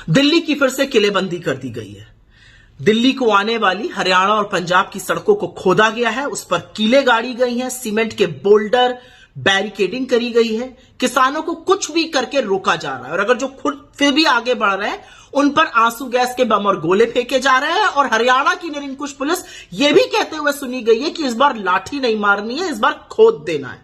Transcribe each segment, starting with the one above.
दिल्ली की फिर से किलेबंदी कर दी गई है। दिल्ली को आने वाली हरियाणा और पंजाब की सड़कों को खोदा गया है, उस पर कीले गाड़ी गई हैं, सीमेंट के बोल्डर बैरिकेडिंग करी गई है। किसानों को कुछ भी करके रोका जा रहा है और अगर जो खुद फिर भी आगे बढ़ रहे हैं उन पर आंसू गैस के बम और गोले फेंके जा रहे हैं। और हरियाणा की निरंकुश पुलिस यह भी कहते हुए सुनी गई है कि इस बार लाठी नहीं मारनी है, इस बार खोद देना है।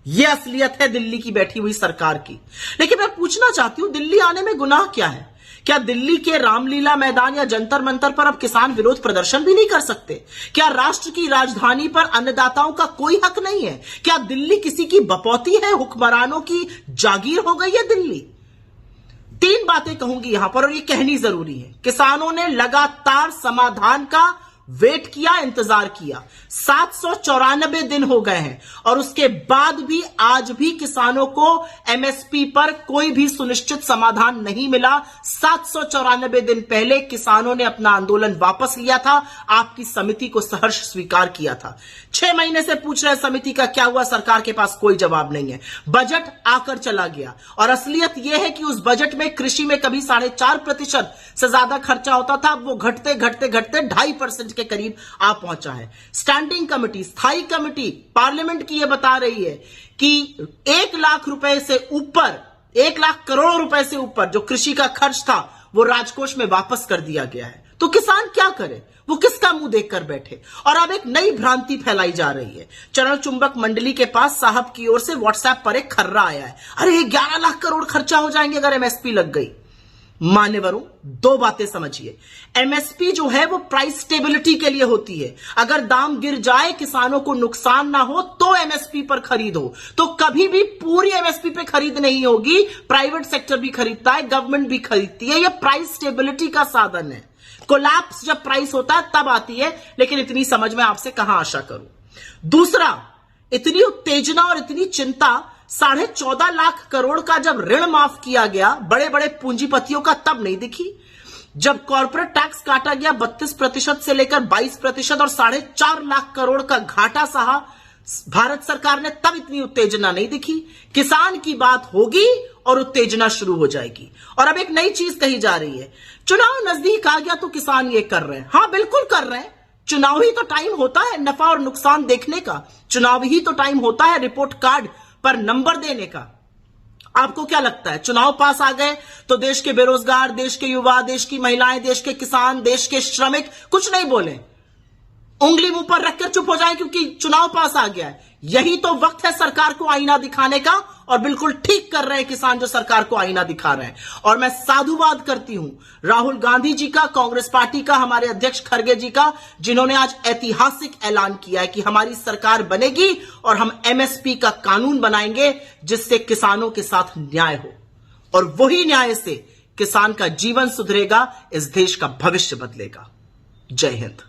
यह असलियत है दिल्ली की बैठी हुई सरकार की। लेकिन मैं पूछना चाहती हूं, दिल्ली आने में गुनाह क्या है? क्या दिल्ली के रामलीला मैदान या जंतर मंतर पर अब किसान विरोध प्रदर्शन भी नहीं कर सकते? क्या राष्ट्र की राजधानी पर अन्नदाताओं का कोई हक नहीं है? क्या दिल्ली किसी की बपौती है? हुक्मरानों की जागीर हो गई है दिल्ली? तीन बातें कहूंगी यहां पर और ये कहनी जरूरी है। किसानों ने लगातार समाधान का वेट किया, इंतजार किया। 794 दिन हो गए हैं और उसके बाद भी आज भी किसानों को एमएसपी पर कोई भी सुनिश्चित समाधान नहीं मिला। 794 दिन पहले किसानों ने अपना आंदोलन वापस लिया था, आपकी समिति को सहर्ष स्वीकार किया था। 6 महीने से पूछ रहे समिति का क्या हुआ, सरकार के पास कोई जवाब नहीं है। बजट आकर चला गया और असलियत यह है कि उस बजट में कृषि में कभी 4.5% से ज्यादा खर्चा होता था, अब वो घटते घटते घटते 2.5% के करीब आ पहुंचा है। स्टैंडिंग कमेटी, स्थायी कमेटी पार्लियामेंट की यह बता रही है कि 1 लाख रुपए से ऊपर, 1 लाख करोड़ रुपए से ऊपर जो कृषि का खर्च था वो राजकोष में वापस कर दिया गया है। तो किसान क्या करे? वो किसका मुंह देखकर बैठे? और अब एक नई भ्रांति फैलाई जा रही है। चरण चुंबक मंडली के पास साहब की ओर से व्हाट्सएप पर एक खर्रा आया है, अरे 11 लाख करोड़ खर्चा हो जाएंगे अगर एमएसपी लग गई। मान्यवरों, दो बातें समझिए। एमएसपी जो है वो प्राइस स्टेबिलिटी के लिए होती है। अगर दाम गिर जाए, किसानों को नुकसान ना हो तो एमएसपी पर खरीद हो। तो कभी भी पूरी एमएसपी पे खरीद नहीं होगी। प्राइवेट सेक्टर भी खरीदता है, गवर्नमेंट भी खरीदती है। यह प्राइस स्टेबिलिटी का साधन है। कोलैप्स जब प्राइस होता है तब आती है, लेकिन इतनी समझ में आपसे कहां आशा करूं। दूसरा, इतनी उत्तेजना और इतनी चिंता 14.5 लाख करोड़ का जब ऋण माफ किया गया बड़े बड़े पूंजीपतियों का तब नहीं दिखी। जब कॉर्पोरेट टैक्स काटा गया 32% से लेकर 22% और 4.5 लाख करोड़ का घाटा सहा भारत सरकार ने, तब इतनी उत्तेजना नहीं दिखी। किसान की बात होगी और उत्तेजना शुरू हो जाएगी। और अब एक नई चीज कही जा रही है, चुनाव नजदीक आ गया तो किसान ये कर रहे हैं। हां, बिल्कुल कर रहे हैं। चुनाव ही तो टाइम होता है नफा और नुकसान देखने का। चुनाव ही तो टाइम होता है रिपोर्ट कार्ड पर नंबर देने का। आपको क्या लगता है, चुनाव पास आ गए तो देश के बेरोजगार, देश के युवा, देश की महिलाएं, देश के किसान, देश के श्रमिक कुछ नहीं बोले, उंगली मुंह पर रखकर चुप हो जाए क्योंकि चुनाव पास आ गया है? यही तो वक्त है सरकार को आईना दिखाने का और बिल्कुल ठीक कर रहे हैं किसान जो सरकार को आईना दिखा रहे हैं। और मैं साधुवाद करती हूं राहुल गांधी जी का, कांग्रेस पार्टी का, हमारे अध्यक्ष खड़गे जी का, जिन्होंने आज ऐतिहासिक ऐलान किया है कि हमारी सरकार बनेगी और हम एमएसपी का कानून बनाएंगे जिससे किसानों के साथ न्याय हो। और वही न्याय से किसान का जीवन सुधरेगा, इस देश का भविष्य बदलेगा। जय हिंद।